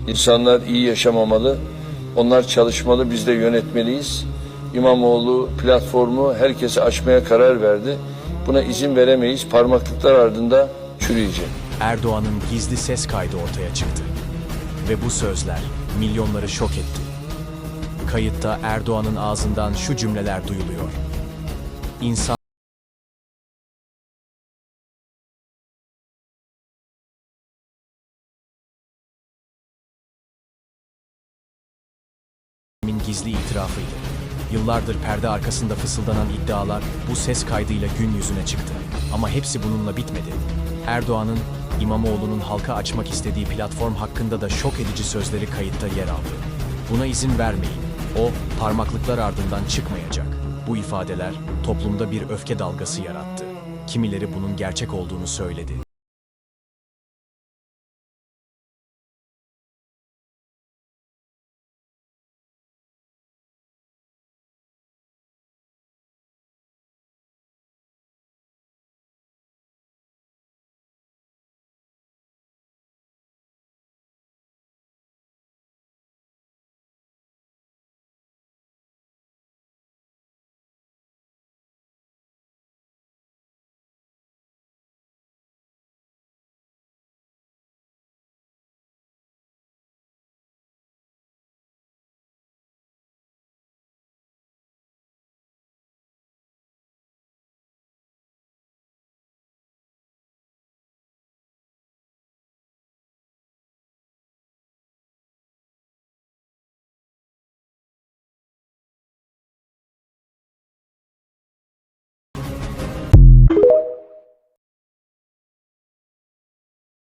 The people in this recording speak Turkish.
İnsanlar iyi yaşamamalı, onlar çalışmalı, biz de yönetmeliyiz. İmamoğlu platformu herkese açmaya karar verdi. Buna izin veremeyiz, parmaklıklar ardında çürüyecek. Erdoğan'ın gizli ses kaydı ortaya çıktı. Ve bu sözler milyonları şok etti. Kayıtta Erdoğan'ın ağzından şu cümleler duyuluyor. İnsan gizli itirafıydı. Yıllardır perde arkasında fısıldanan iddialar bu ses kaydıyla gün yüzüne çıktı. Ama hepsi bununla bitmedi. Erdoğan'ın İmamoğlu'nun halka açmak istediği platform hakkında da şok edici sözleri kayıtta yer aldı. Buna izin vermeyin. O parmaklıklar ardından çıkmayacak. Bu ifadeler toplumda bir öfke dalgası yarattı. Kimileri bunun gerçek olduğunu söyledi.